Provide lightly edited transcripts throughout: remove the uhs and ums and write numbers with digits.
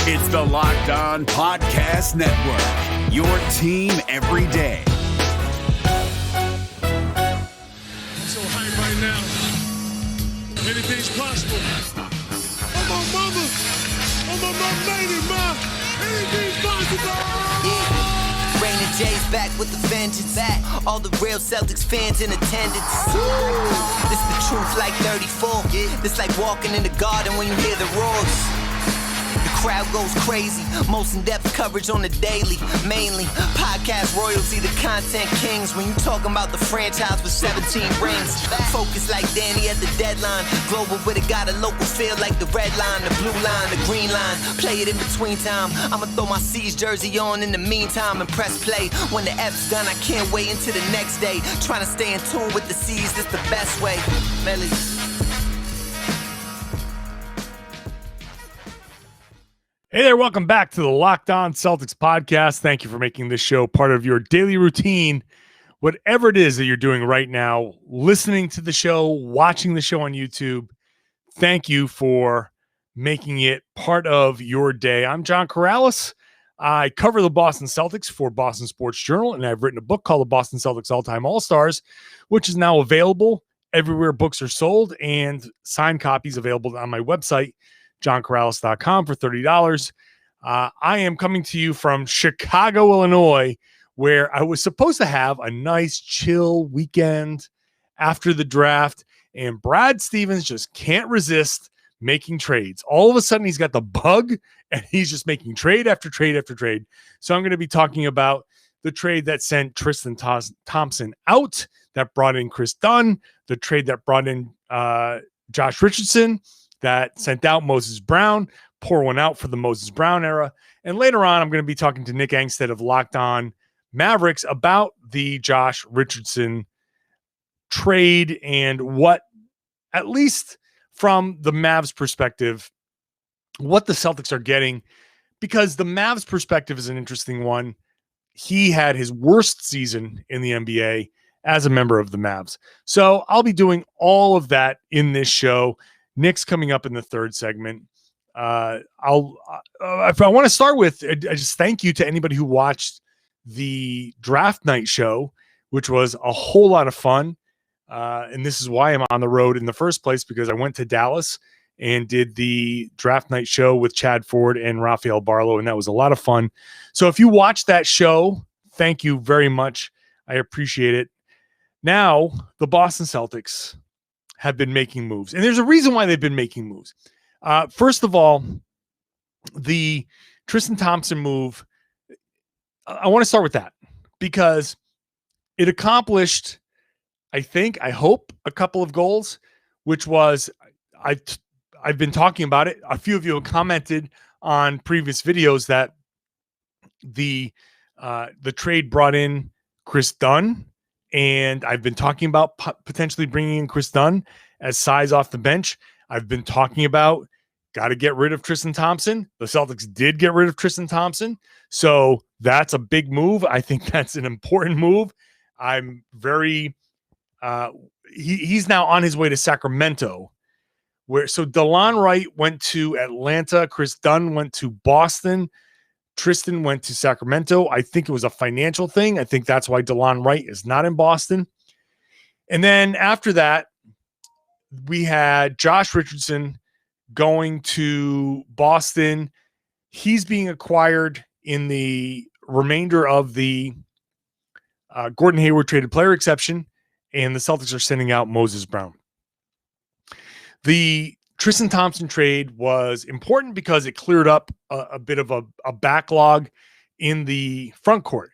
It's the Locked On Podcast Network, your team every day. So hype right now. Anything's possible. I'm on mama. I'm on my lady, ma. Anything's possible. Raina J's back with the vengeance. All the real Celtics fans in attendance. This the truth like 34. This like walking in the garden when you hear the roars. The crowd goes crazy. Most in-depth coverage on the daily. Mainly podcast royalty, the content kings. When you talking about the franchise with 17 rings. Focus like Danny at the deadline. Global with it, got a local feel like the red line, the blue line, the green line. Play it in between time. I'ma throw my C's jersey on in the meantime and press play. When the F's done, I can't wait until the next day. Trying to stay in tune with the C's, that's the best way. Melly. Hey there, welcome back to the Locked On Celtics podcast. Thank you for making this show part of your daily routine. Whatever it is that you're doing right now, listening to the show, watching the show on YouTube, thank you for making it part of your day. I'm John Karalis. I cover the Boston Celtics for Boston Sports Journal, and I've written a book called The Boston Celtics All-Time All-Stars, which is now available everywhere books are sold, and signed copies available on my website, johnkaralis.com, for $30. I am coming to you from Chicago, Illinois, where I was supposed to have a nice chill weekend after the draft, and Brad Stevens just can't resist making trades. All of a sudden, he's got the bug, and he's just making trade after trade after trade. So I'm going to be talking about the trade that sent Tristan Thompson out, that brought in Kris Dunn, the trade that brought in Josh Richardson, that sent out Moses Brown, pour one out for the Moses Brown era. And later on, I'm going to be talking to Nick Angstadt of Locked On Mavericks about the Josh Richardson trade and what, at least from the Mavs perspective, what the Celtics are getting, because the Mavs perspective is an interesting one. He had his worst season in the NBA as a member of the Mavs. So I'll be doing all of that in this show. Nick's coming up in the third segment. If I want to start with, I just thank you to anybody who watched the draft night show, which was a whole lot of fun. And this is why I'm on the road in the first place, because I went to Dallas and did the draft night show with Chad Ford and Rafael Barlow, and that was a lot of fun. So if you watched that show, thank you very much. I appreciate it. Now, the Boston Celtics have been making moves. And there's a reason why they've been making moves. First of all, the Tristan Thompson move, I want to start with that because it accomplished, I hope, a couple of goals, which was, I've been talking about it. A few of you have commented on previous videos that the trade brought in Kris Dunn, and I've been talking about potentially bringing in Kris Dunn as size off the bench. I've been talking about got to get rid of Tristan Thompson. The Celtics did get rid of Tristan Thompson. So that's a big move. I think that's an important move. I'm very he's now on his way to Sacramento. So DeLon Wright went to Atlanta. Kris Dunn went to Boston. Tristan went to Sacramento. I think it was a financial thing. I think that's why DeLon Wright is not in Boston. And then after that, we had Josh Richardson going to Boston. He's being acquired in the remainder of the Gordon Hayward traded player exception, and the Celtics are sending out Moses Brown. The Tristan Thompson trade was important because it cleared up a bit of a backlog in the front court.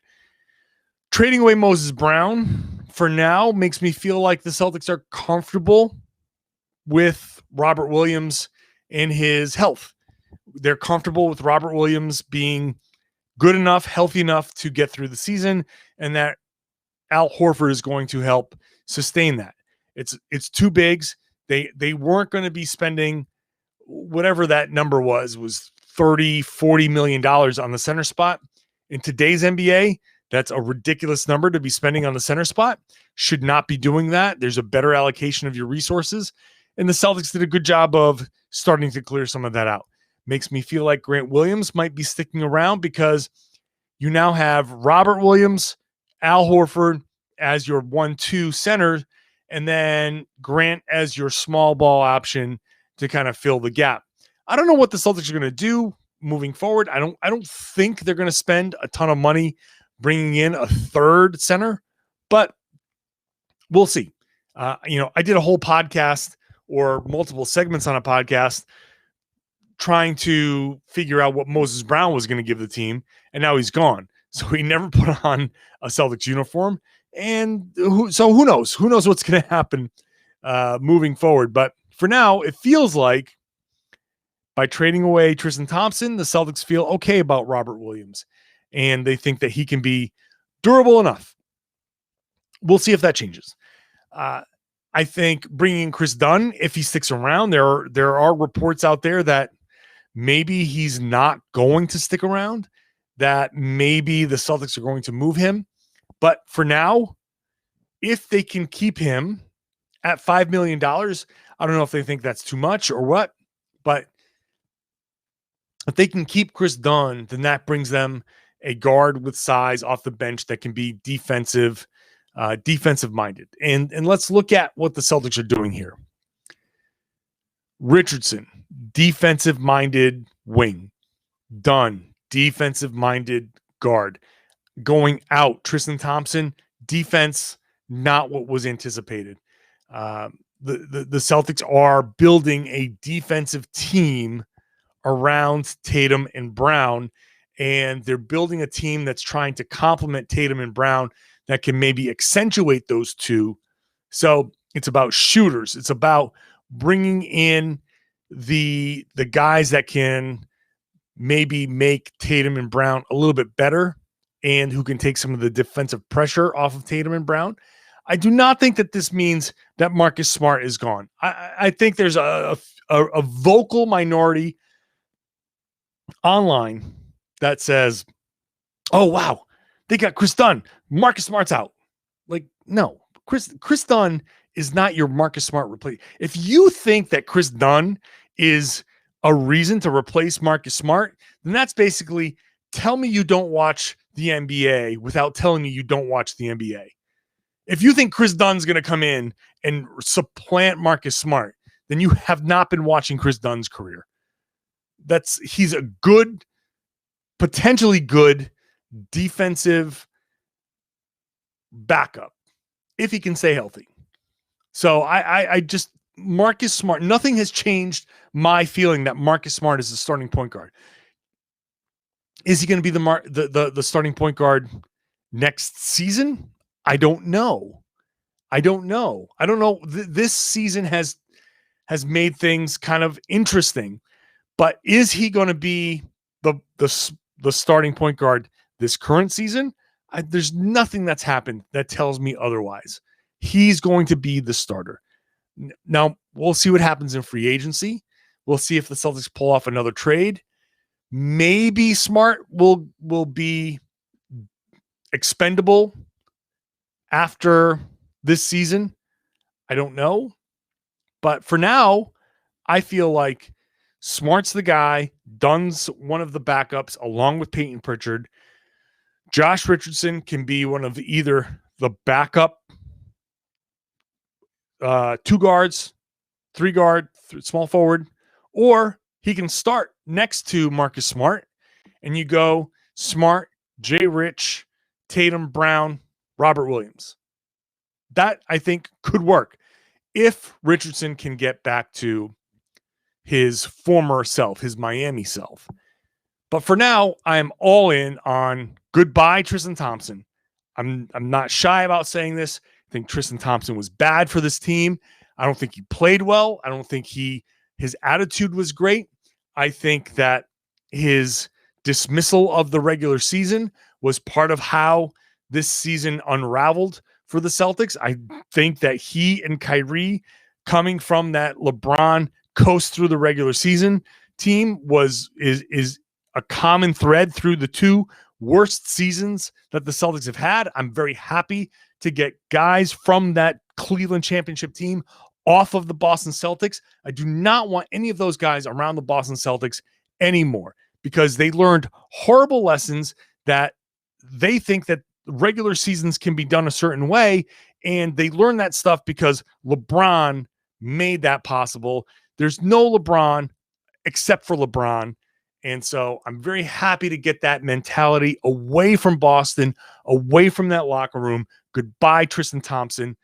Trading away Moses Brown for now makes me feel like the Celtics are comfortable with Robert Williams and his health. They're comfortable with Robert Williams being good enough, healthy enough to get through the season, and that Al Horford is going to help sustain that. It's two bigs. They weren't going to be spending whatever that number was $30-40 million on the center spot. In today's NBA, that's a ridiculous number to be spending on the center spot. Should not be doing that. There's a better allocation of your resources. And the Celtics did a good job of starting to clear some of that out. Makes me feel like Grant Williams might be sticking around because you now have Robert Williams, Al Horford as your 1-2 center, and then Grant as your small ball option to kind of fill the gap. I don't know what the Celtics are going to do moving forward. I don't think they're going to spend a ton of money bringing in a third center, but we'll see. I did a whole podcast or multiple segments on a podcast trying to figure out what Moses Brown was going to give the team, and now he's gone. So he never put on a Celtics uniform, and who knows? Who knows what's going to happen moving forward? But for now, it feels like by trading away Tristan Thompson, the Celtics feel okay about Robert Williams, and they think that he can be durable enough. We'll see if that changes. I think bringing in Kris Dunn, if he sticks around, there are reports out there that maybe he's not going to stick around, that maybe the Celtics are going to move him. But for now, if they can keep him at $5 million, I don't know if they think that's too much or what, but if they can keep Kris Dunn, then that brings them a guard with size off the bench that can be defensive minded. And let's look at what the Celtics are doing here. Richardson, defensive minded wing. Dunn, defensive minded guard. Going out, Tristan Thompson, defense, not what was anticipated. The Celtics are building a defensive team around Tatum and Brown, and they're building a team that's trying to complement Tatum and Brown that can maybe accentuate those two. So it's about shooters. It's about bringing in the guys that can maybe make Tatum and Brown a little bit better and who can take some of the defensive pressure off of Tatum and Brown. I do not think that this means that Marcus Smart is gone. I think there's a vocal minority online that says, oh, wow, they got Kris Dunn. Marcus Smart's out. Like, no, Kris Dunn is not your Marcus Smart replace. If you think that Kris Dunn is a reason to replace Marcus Smart, then that's basically tell me you don't watch the NBA without telling me you don't watch the NBA. If you think Kris Dunn's going to come in and supplant Marcus Smart, then you have not been watching Kris Dunn's career. He's a good, potentially good defensive backup if he can stay healthy. So I just Marcus Smart, nothing has changed my feeling that Marcus Smart is the starting point guard. Is he going to be the starting point guard next season? I don't know. This season has made things kind of interesting, but is he going to be the starting point guard this current season? There's nothing that's happened that tells me otherwise. He's going to be the starter. Now, we'll see what happens in free agency. We'll see if the Celtics pull off another trade. Maybe Smart will be expendable after this season. I don't know. But for now, I feel like Smart's the guy. Dunn's one of the backups along with Peyton Pritchard. Josh Richardson can be one of either the backup 2 guards, 3 guard, small forward, or he can start next to Marcus Smart, and you go Smart, Jay Rich, Tatum, Brown, Robert Williams. That, I think, could work if Richardson can get back to his former self, his Miami self. But for now, I am all in on goodbye, Tristan Thompson. I'm not shy about saying this. I think Tristan Thompson was bad for this team. I don't think he played well. I don't think his attitude was great. I think that his dismissal of the regular season was part of how this season unraveled for the Celtics. I think that he and Kyrie, coming from that LeBron coast through the regular season team, is a common thread through the 2 worst seasons that the Celtics have had. I'm very happy to get guys from that Cleveland championship team off of the Boston Celtics. I do not want any of those guys around the Boston Celtics anymore because they learned horrible lessons that they think that regular seasons can be done a certain way. And they learned that stuff because LeBron made that possible. There's no LeBron except for LeBron. And so I'm very happy to get that mentality away from Boston, away from that locker room. Goodbye, Tristan Thompson.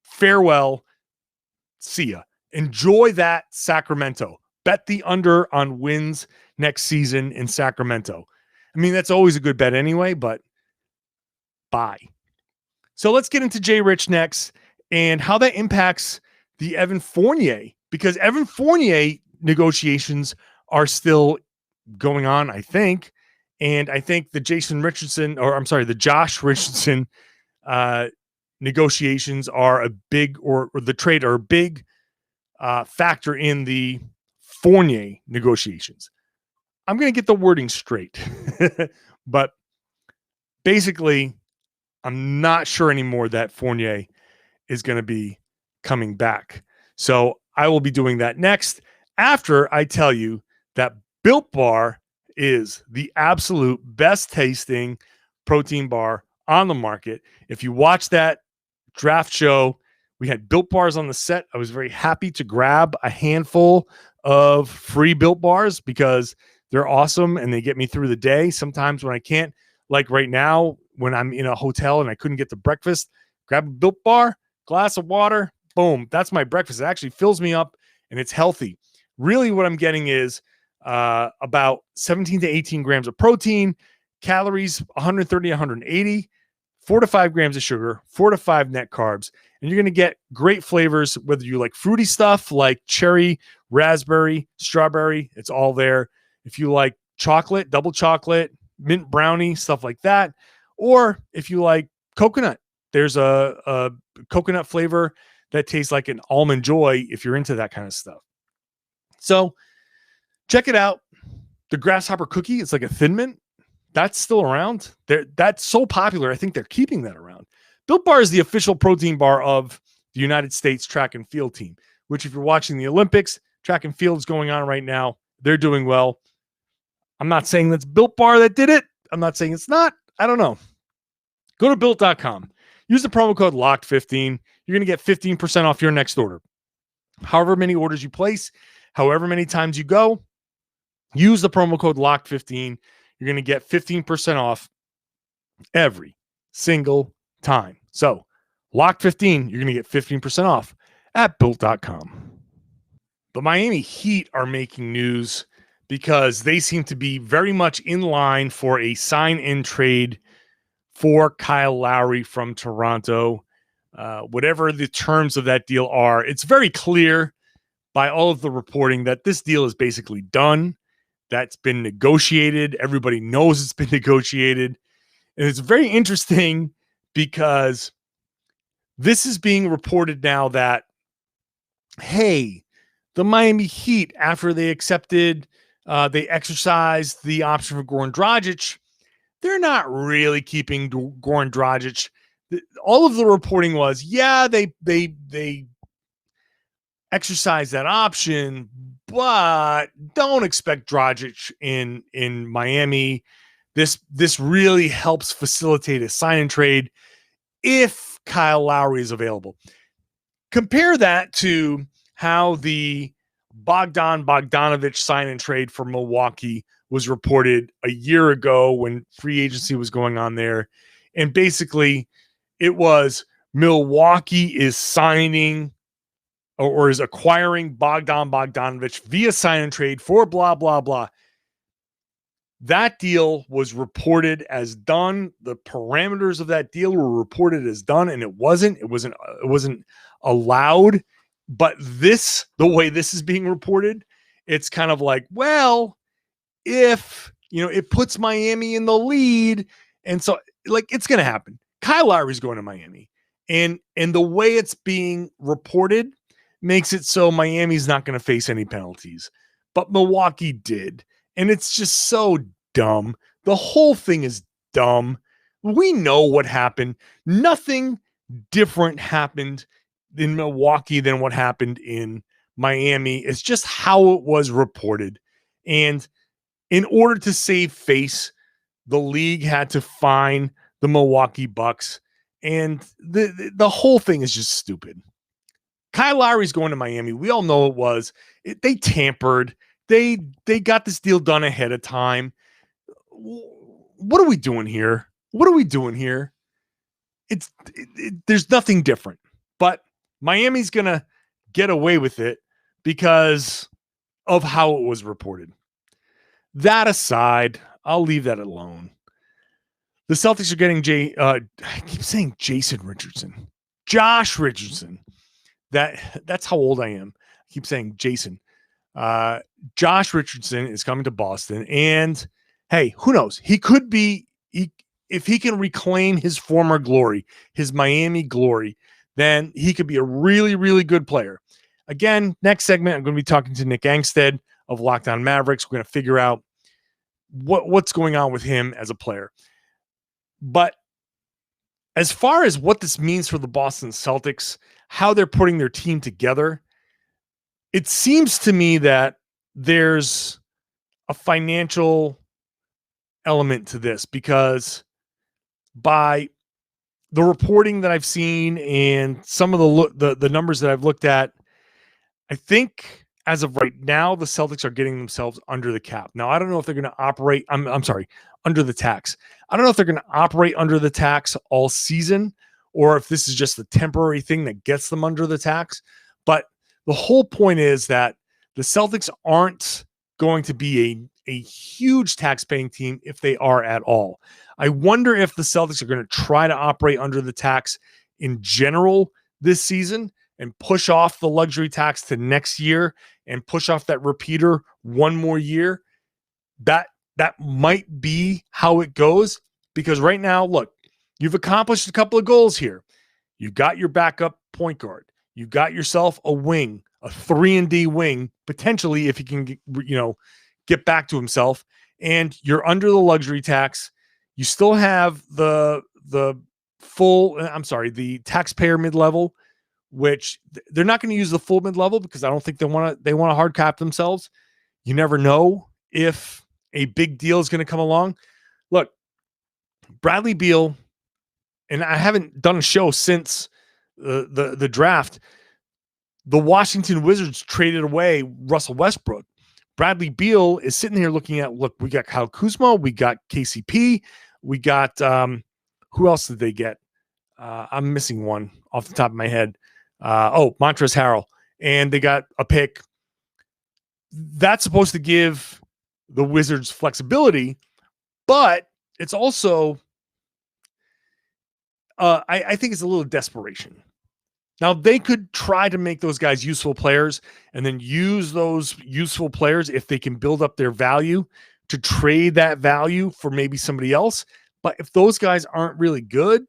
Farewell. See ya. Enjoy that, Sacramento. Bet the under on wins next season in Sacramento. I mean, that's always a good bet anyway, but bye. So let's get into Jay Rich next and how that impacts the Evan Fournier, because Evan Fournier negotiations are still going on, I think. And I think the the Josh Richardson negotiations are a big, or the trade are a big factor in the Fournier negotiations. I'm going to get the wording straight, but basically, I'm not sure anymore that Fournier is going to be coming back. So I will be doing that next after I tell you that Built Bar is the absolute best tasting protein bar on the market. If you watch that draft show, we had Built Bars on the set. I was very happy to grab a handful of free Built Bars because they're awesome and they get me through the day. Sometimes when I can't, like right now, when I'm in a hotel and I couldn't get to breakfast, grab a Built Bar, glass of water, boom. That's my breakfast. It actually fills me up and it's healthy. Really what I'm getting is about 17 to 18 grams of protein, calories, 130, 180, 4 to 5 grams of sugar, 4 to 5 net carbs. And you're going to get great flavors, whether you like fruity stuff like cherry, raspberry, strawberry, it's all there. If you like chocolate, double chocolate, mint brownie, stuff like that. Or if you like coconut, there's a coconut flavor that tastes like an Almond Joy if you're into that kind of stuff. So check it out. The grasshopper cookie, it's like a Thin Mint. That's still around. That's so popular. I think they're keeping that around. Built Bar is the official protein bar of the United States track and field team, which if you're watching the Olympics, track and field is going on right now. They're doing well. I'm not saying that's Built Bar that did it. I'm not saying it's not. I don't know. Go to Built.com. Use the promo code LOCKED15. You're going to get 15% off your next order. However many orders you place, however many times you go, use the promo code LOCKED15. You're going to get 15% off every single time. So, LOCKED15, you're going to get 15% off at Built.com. The Miami Heat are making news because they seem to be very much in line for a sign-in trade for Kyle Lowry from Toronto. Whatever the terms of that deal are, it's very clear by all of the reporting that this deal is basically done. That's been negotiated. Everybody knows it's been negotiated. And it's very interesting because this is being reported now that, hey, the Miami Heat, after they exercised the option for Goran Dragic, they're not really keeping Goran Dragic. All of the reporting was, yeah, they exercised that option, but don't expect Dragic in Miami. This really helps facilitate a sign and trade if Kyle Lowry is available. Compare that to how the Bogdanovich sign and trade for Milwaukee was reported a year ago when free agency was going on there. And basically it was Milwaukee is signing or is acquiring Bogdanovich via sign and trade for blah, blah, blah. That deal was reported as done. The parameters of that deal were reported as done, and it wasn't allowed. But the way this is being reported, it's kind of like, well, if it puts Miami in the lead, and so like it's going to happen. Kyle Lowry's going to Miami, and the way it's being reported makes it so Miami's not going to face any penalties, but Milwaukee did. And it's just so dumb. The whole thing is dumb. We know what happened. Nothing different happened in Milwaukee than what happened in Miami. It's just how it was reported. And in order to save face, the league had to fine the Milwaukee Bucks, and the whole thing is just stupid. Kyle Lowry's going to Miami. We all know it was. They tampered. They got this deal done ahead of time. What are we doing here? There's nothing different. But Miami's going to get away with it because of how it was reported. That aside, I'll leave that alone. The Celtics are getting I keep saying Jason Richardson. Josh Richardson. That's how old I am. I keep saying Jason. Josh Richardson is coming to Boston, and hey, who knows? He could be, if he can reclaim his former glory, his Miami glory, then he could be a really, really good player. Again, next segment, I'm going to be talking to Nick Angstadt of Locked On Mavericks. We're going to figure out what's going on with him as a player. But as far as what this means for the Boston Celtics, how they're putting their team together, it seems to me that there's a financial element to this, because by the reporting that I've seen and some of the numbers that I've looked at, I think as of right now, the Celtics are getting themselves under the cap. Now, I don't know if they're going to operate, I'm sorry, under the tax. I don't know if they're going to operate under the tax all season, or if this is just a temporary thing that gets them under the tax. But the whole point is that the Celtics aren't going to be a huge tax-paying team if they are at all. I wonder if the Celtics are going to try to operate under the tax in general this season and push off the luxury tax to next year and push off that repeater one more year. That might be how it goes, because right now, look, you've accomplished a couple of goals here. You've got your backup point guard. You've got yourself a wing, a 3-and-D wing, potentially, if he can, get back to himself, and you're under the luxury tax. You still have the taxpayer mid-level, which they're not going to use the full mid-level because I don't think they want to hard cap themselves. You never know if a big deal is going to come along. Look, Bradley Beal, and I haven't done a show since the draft. The Washington Wizards traded away Russell Westbrook. Bradley Beal is sitting here looking at, look, we got Kyle Kuzma, we got KCP, we got, who else did they get? I'm missing one off the top of my head. Montrezl Harrell. And they got a pick. That's supposed to give the Wizards flexibility, but it's also, I think it's a little desperation. Now, they could try to make those guys useful players and then use those useful players, if they can build up their value, to trade that value for maybe somebody else. But if those guys aren't really good,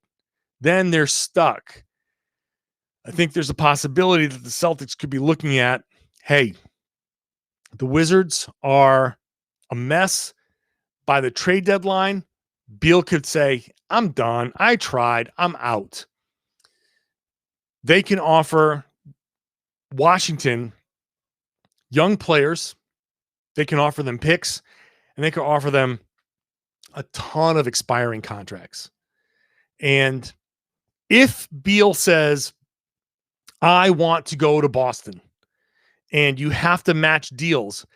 then they're stuck. I think there's a possibility that the Celtics could be looking at, hey, the Wizards are a mess. By the trade deadline, Beal could say, I'm done. I tried. I'm out. They can offer Washington young players. They can offer them picks, and they can offer them a ton of expiring contracts. And if Beal says, I want to go to Boston, and you have to match deals,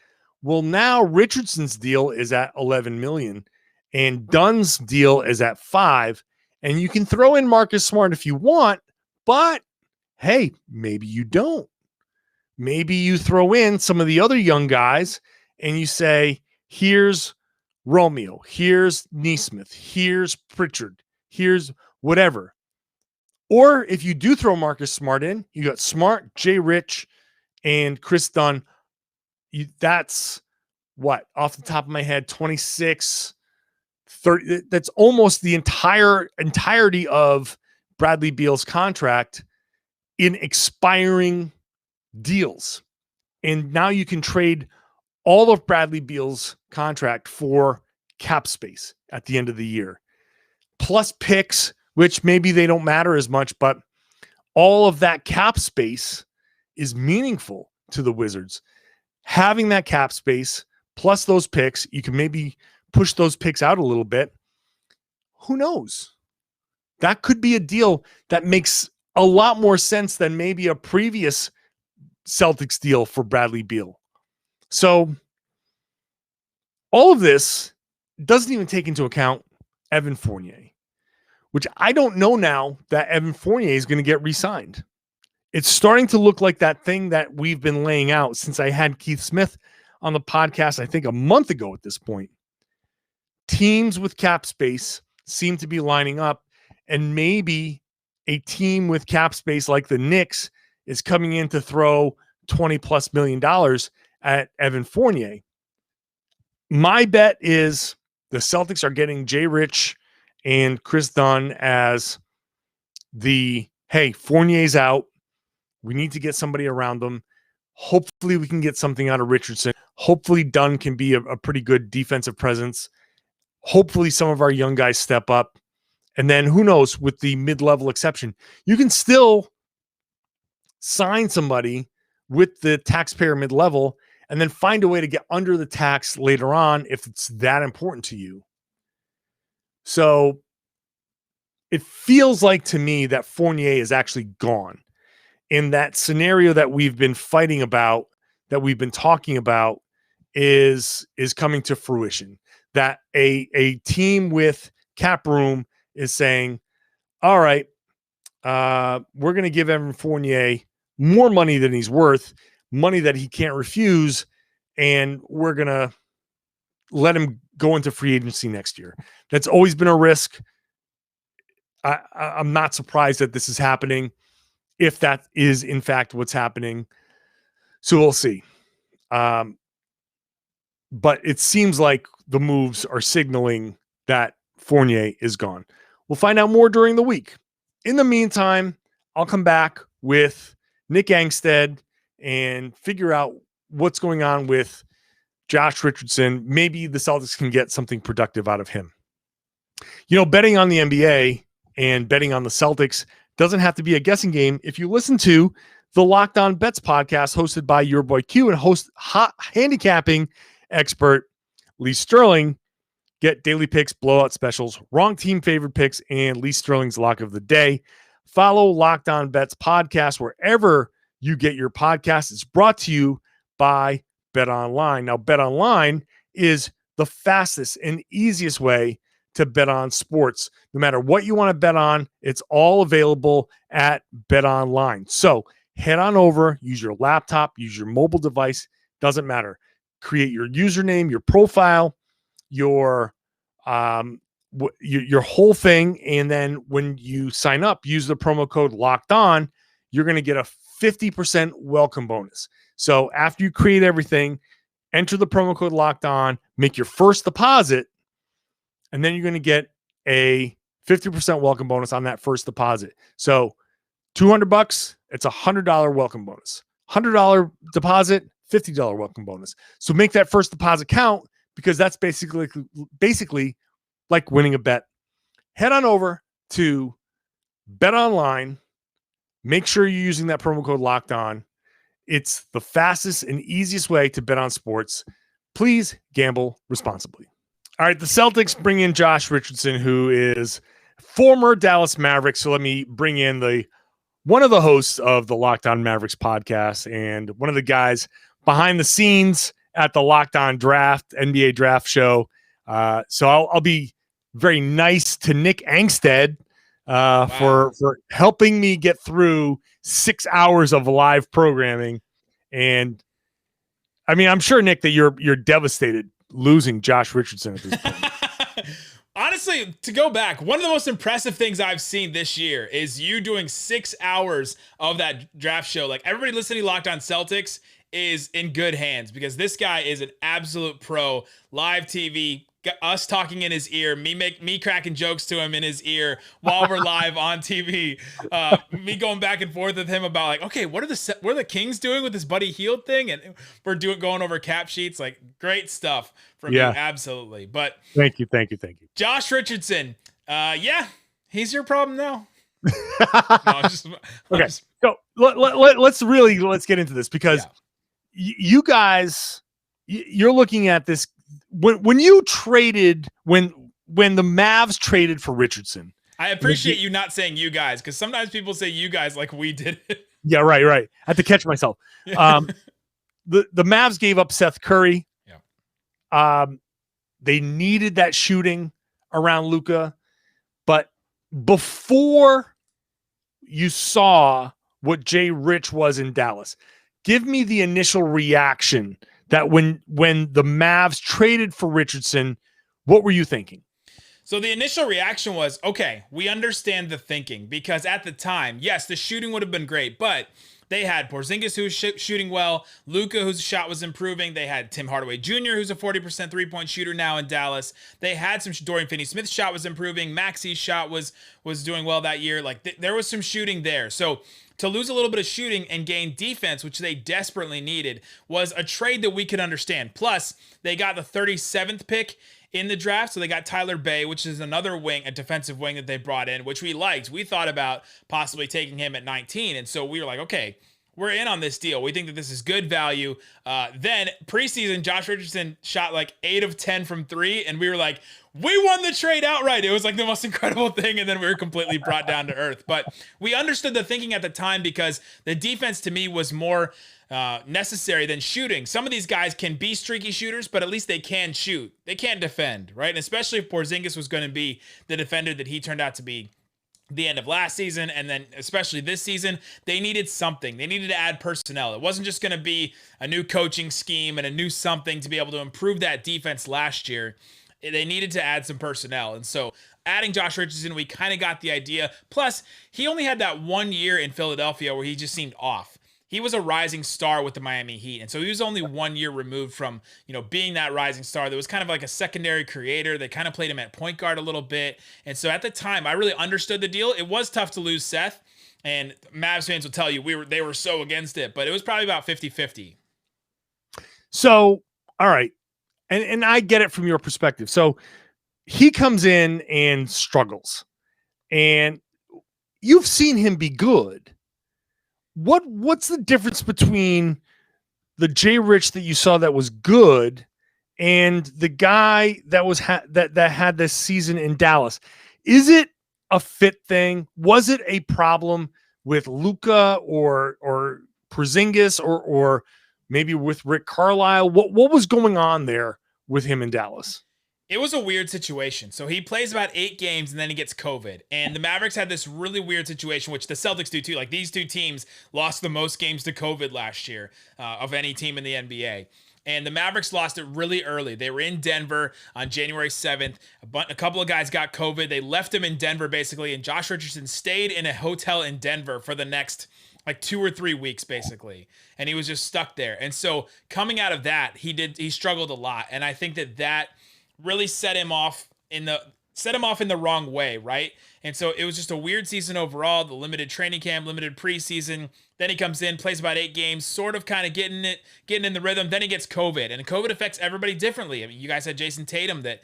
well, now Richardson's deal is at $11 million and Dunn's deal is at $5 million, and you can throw in Marcus Smart if you want, but hey, maybe you don't. Maybe you throw in some of the other young guys and you say, here's Romeo, here's Nesmith, here's Pritchard, here's whatever. Or if you do throw Marcus Smart in, you got Smart, Jay Rich, and Kris Dunn. That's what, off the top of my head, 26, 30. That's almost the entirety of Bradley Beal's contract in expiring deals. And now you can trade all of Bradley Beal's contract for cap space at the end of the year, plus picks, which maybe they don't matter as much, but all of that cap space is meaningful to the Wizards. Having that cap space plus those picks. You can maybe push those picks out a little bit. Who knows? That could be a deal that makes a lot more sense than maybe a previous Celtics deal for Bradley Beal. So all of this doesn't even take into account Evan Fournier, which I don't know now that Evan Fournier is going to get re-signed. It's starting to look like that thing that we've been laying out since I had Keith Smith on the podcast, I think a month ago at this point. Teams with cap space seem to be lining up, and maybe a team with cap space like the Knicks is coming in to throw $20+ million at Evan Fournier. My bet is the Celtics are getting Jay Rich and Kris Dunn as the, hey, Fournier's out. We need to get somebody around them. Hopefully we can get something out of Richardson. Hopefully Dunn can be a pretty good defensive presence. Hopefully some of our young guys step up. And then who knows, with the mid-level exception, you can still sign somebody with the taxpayer mid-level and then find a way to get under the tax later on if it's that important to you. So it feels like to me that Fournier is actually gone. In that scenario that we've been fighting about, that we've been talking about, is coming to fruition. That a team with cap room is saying, all right, we're going to give Evan Fournier more money than he's worth, money that he can't refuse, and we're going to let him go into free agency next year. That's always been a risk. I'm not surprised that this is happening, if that is in fact what's happening. So we'll see. But it seems like the moves are signaling that Fournier is gone. We'll find out more during the week. In the meantime, I'll come back with Nick Angstadt and figure out what's going on with Josh Richardson. Maybe the Celtics can get something productive out of him. You know, betting on the NBA and betting on the Celtics doesn't have to be a guessing game. If you listen to the Locked On Bets podcast hosted by your boy Q and host hot handicapping expert Lee Sterling, get daily picks, blowout specials, wrong team favorite picks, and Lee Sterling's lock of the day. Follow Locked On Bets podcast wherever you get your podcast. It's brought to you by BetOnline. Now, BetOnline is the fastest and easiest way to bet on sports. No matter what you want to bet on, it's all available at BetOnline. So head on over, use your laptop, use your mobile device, doesn't matter. Create your username, your profile, your whole thing, and then when you sign up, use the promo code Locked On. You're going to get a 50% welcome bonus. So after you create everything, enter the promo code Locked On, make your first deposit, and then you're going to get a 50% welcome bonus on that first deposit. So $200, it's $100 welcome bonus. $100 deposit, $50 welcome bonus. So make that first deposit count, because that's basically like winning a bet. Head on over to BetOnline. Make sure you're using that promo code Locked On. It's the fastest and easiest way to bet on sports. Please gamble responsibly. All right, the Celtics bring in Josh Richardson, who is former Dallas Mavericks. So let me bring in one of the hosts of the Locked On Mavericks podcast and one of the guys behind the scenes at the Locked On Draft, NBA Draft show. So I'll be very nice to Nick Angstadt for helping me get through 6 hours of live programming. And I mean, I'm sure, Nick, that you're devastated losing Josh Richardson at this point. Honestly, to go back, one of the most impressive things I've seen this year is you doing 6 hours of that draft show. Like, everybody listening to Locked On Celtics is in good hands, because this guy is an absolute pro. Live TV, us talking in his ear, me cracking jokes to him in his ear while we're live on TV, me going back and forth with him about, like, okay, what are the Kings doing with this Buddy Hield thing, and we're going over cap sheets. Like, great stuff from you, absolutely. But thank you. Josh Richardson, he's your problem now. So let's get into this, because you guys you're looking at this when you traded when the Mavs traded for Richardson. I appreciate you not saying you guys, because sometimes people say you guys like we did it. Yeah, right. I have to catch myself. The Mavs gave up Seth Curry. Yeah. They needed that shooting around Luka, but before you saw what Jay Rich was in Dallas, give me the initial reaction that when the Mavs traded for Richardson, what were you thinking? So the initial reaction was, okay, we understand the thinking, because at the time, yes, the shooting would have been great, but they had Porzingis, who was shooting well, Luka, whose shot was improving. They had Tim Hardaway Jr., who's a 40% three-point shooter now in Dallas. They had some Dorian Finney-Smith's shot was improving. Maxi's shot was doing well that year. Like there was some shooting there. So to lose a little bit of shooting and gain defense, which they desperately needed, was a trade that we could understand. Plus, they got the 37th pick in the draft. So they got Tyler Bay, which is another wing, a defensive wing that they brought in, which we liked. We thought about possibly taking him at 19. And so we were like, okay, we're in on this deal. We think that this is good value. Then preseason, Josh Richardson shot like 8 of 10 from 3. And we were like, we won the trade outright. It was like the most incredible thing. And then we were completely brought down to earth. But we understood the thinking at the time, because the defense to me was more necessary than shooting. Some of these guys can be streaky shooters, but at least they can shoot. They can't defend, right? And especially if Porzingis was going to be the defender that he turned out to be the end of last season, and then especially this season, they needed something. They needed to add personnel. It wasn't just going to be a new coaching scheme and a new something to be able to improve that defense last year. They needed to add some personnel. And so adding Josh Richardson, we kind of got the idea. Plus, he only had that 1 year in Philadelphia where he just seemed off. He was a rising star with the Miami Heat. And so he was only 1 year removed from, being that rising star. There was kind of like a secondary creator. They kind of played him at point guard a little bit. And so at the time, I really understood the deal. It was tough to lose Seth. And Mavs fans will tell you they were so against it. But it was probably about 50-50. So, all right. And I get it from your perspective. So he comes in and struggles. And you've seen him be good. What's the difference between the Jay Rich that you saw that was good and the guy that was that had this season in Dallas? Is it a fit thing? Was it a problem with Luka or Porzingis or maybe with Rick Carlisle? What was going on there with him in Dallas? It was a weird situation. So he plays about 8 games and then he gets COVID. And the Mavericks had this really weird situation, which the Celtics do too. Like these two teams lost the most games to COVID last year of any team in the NBA. And the Mavericks lost it really early. They were in Denver on January 7th. A couple of guys got COVID. They left him in Denver basically. And Josh Richardson stayed in a hotel in Denver for the next 2 or 3 weeks basically. And he was just stuck there. And so coming out of that, he struggled a lot. And I think that really set him off in the wrong way, right? And so it was just a weird season overall, the limited training camp, limited preseason. Then he comes in, plays about 8 games, sort of kind of getting in the rhythm. Then he gets COVID, and COVID affects everybody differently. I mean, you guys had Jason Tatum that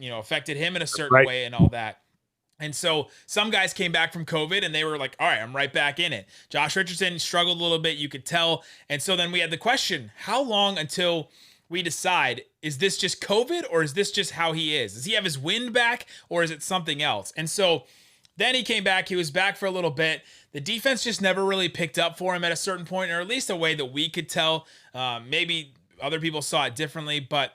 affected him in a certain way and all that. And so some guys came back from COVID and they were like, all right, I'm right back in it. Josh Richardson struggled a little bit, you could tell. And so then we had the question, how long until we decide, is this just COVID or is this just how he is? Does he have his wind back or is it something else? And so then he came back. He was back for a little bit. The defense just never really picked up for him at a certain point, or at least a way that we could tell. Maybe other people saw it differently, but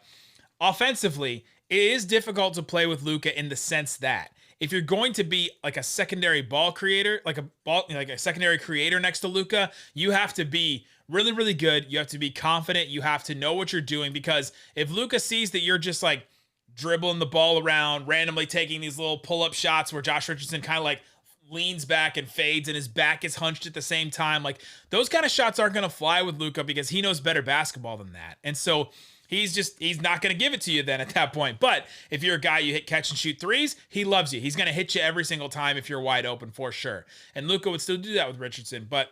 offensively, it is difficult to play with Luka in the sense that if you're going to be like a secondary ball creator, like a secondary creator next to Luka, you have to be really, really good. You have to be confident. You have to know what you're doing, because if Luka sees that you're just like dribbling the ball around, randomly taking these little pull-up shots where Josh Richardson kind of like leans back and fades and his back is hunched at the same time, like those kind of shots aren't going to fly with Luka because he knows better basketball than that. And so he's not going to give it to you then at that point. But if you're a guy you hit catch and shoot threes, he loves you. He's going to hit you every single time if you're wide open for sure. And Luka would still do that with Richardson, but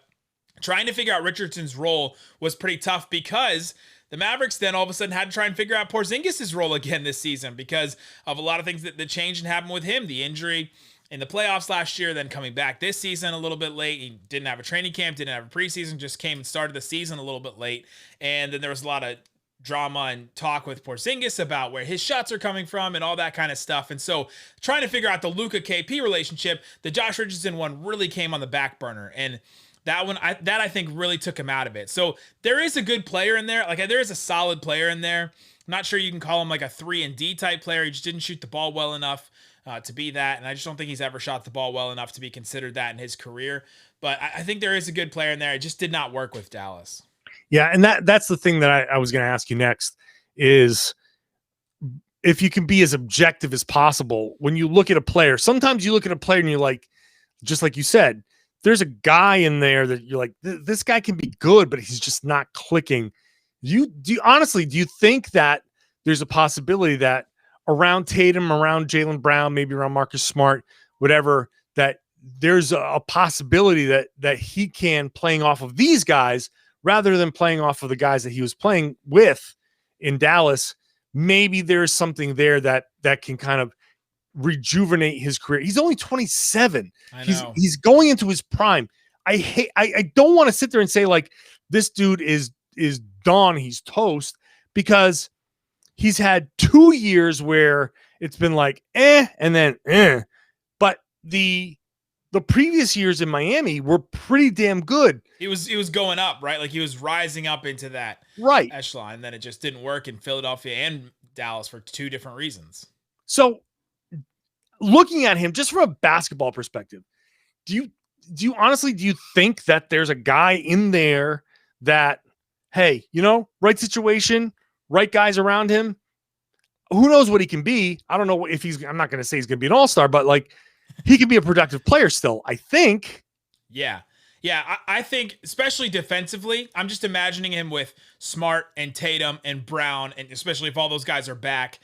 trying to figure out Richardson's role was pretty tough because the Mavericks then all of a sudden had to try and figure out Porzingis' role again this season because of a lot of things that changed and happened with him. The injury in the playoffs last year, then coming back this season a little bit late. He didn't have a training camp, didn't have a preseason, just came and started the season a little bit late. And then there was a lot of drama and talk with Porzingis about where his shots are coming from and all that kind of stuff. And so trying to figure out the Luka KP relationship, the Josh Richardson one really came on the back burner. And that one, I think really took him out of it. So there is a good player in there. Like there is a solid player in there. I'm not sure you can call him like a 3-and-D type player. He just didn't shoot the ball well enough to be that. And I just don't think he's ever shot the ball well enough to be considered that in his career. But I think there is a good player in there. It just did not work with Dallas. Yeah, and that's the thing that I was going to ask you next is if you can be as objective as possible when you look at a player. Sometimes you look at a player and you're like, just like you said, there's a guy in there that you're like, this guy can be good, but he's just not clicking. Do you think that there's a possibility that around Tatum, around Jaylen Brown, maybe around Marcus Smart, whatever, that there's a possibility that he can, playing off of these guys rather than playing off of the guys that he was playing with in Dallas, maybe there's something there that can kind of rejuvenate his career. He's only 27. He's going into his prime. I don't want to sit there and say like this dude is done, he's toast, because he's had 2 years where it's been like and then but the previous years in Miami were pretty damn good. He was going up, right? Like he was rising up into that right echelon, and then it just didn't work in Philadelphia and Dallas for two different reasons. So looking at him just from a basketball perspective, do you honestly think that there's a guy in there that, hey, right situation, right guys around him, who knows what he can be? I don't know if I'm not going to say he's going to be an all-star, but like he could be a productive player still, I think. Yeah. I think especially defensively, I'm just imagining him with Smart and Tatum and Brown, and especially if all those guys are back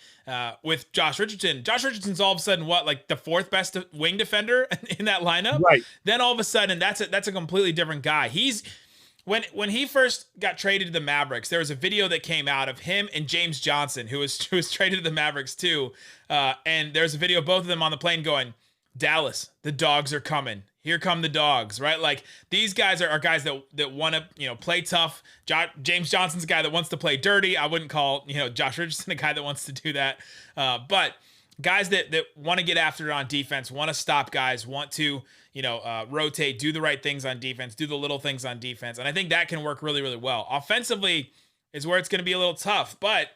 with Josh Richardson. Josh Richardson's all of a sudden like the fourth best wing defender in that lineup. Right. Then all of a sudden that's a completely different guy. When he first got traded to the Mavericks, there was a video that came out of him and James Johnson, who was traded to the Mavericks too. And there's a video of both of them on the plane going, Dallas, the dogs are coming. Here come the dogs, right? Like these guys are guys that want to, play tough. James Johnson's a guy that wants to play dirty. I wouldn't call, Josh Richardson a guy that wants to do that. But guys that want to get after it on defense, want to stop guys, want to, rotate, do the right things on defense, do the little things on defense. And I think that can work really, really well. Offensively is where it's going to be a little tough, but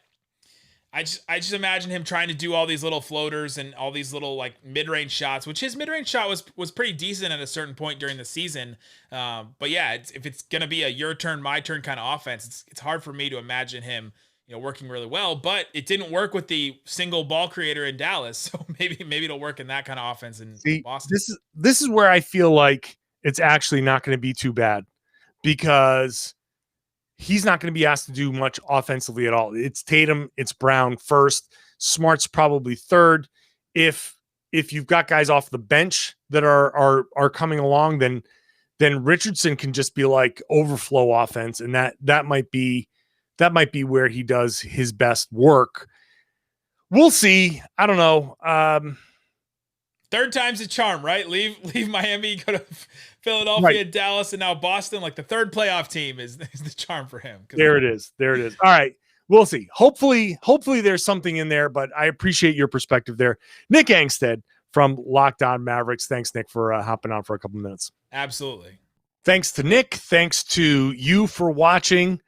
I just imagine him trying to do all these little floaters and all these little like mid-range shots, which his mid-range shot was pretty decent at a certain point during the season. But yeah, if it's going to be a your turn, my turn kind of offense, it's hard for me to imagine him, working really well, but it didn't work with the single ball creator in Dallas. So maybe it'll work in that kind of offense in Boston. This is where I feel like it's actually not going to be too bad, because he's not going to be asked to do much offensively at all. It's Tatum, it's Brown first, Smart's probably third. If you've got guys off the bench that are coming along, then Richardson can just be like overflow offense, and that might be where he does his best work. We'll see. I don't know. Third time's a charm, right? Leave Miami, go to Philadelphia, right. Dallas, and now Boston. Like the third playoff team is the charm for him. There it is. All right. We'll see. Hopefully there's something in there, but I appreciate your perspective there. Nick Angstadt from Locked On Mavericks. Thanks, Nick, for hopping on for a couple minutes. Absolutely. Thanks to Nick. Thanks to you for watching.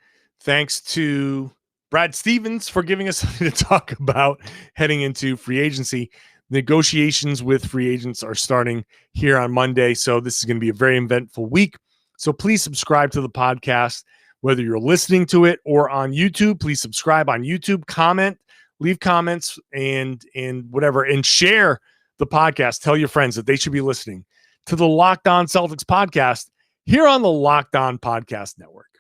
Thanks to Brad Stevens for giving us something to talk about heading into free agency. Negotiations with free agents are starting here on Monday, so this is going to be a very eventful week. So please subscribe to the podcast, whether you're listening to it or on YouTube. Please subscribe on YouTube, comment, leave comments, and whatever, and share the podcast. Tell your friends that they should be listening to the Locked On Celtics podcast here on the Locked On Podcast Network.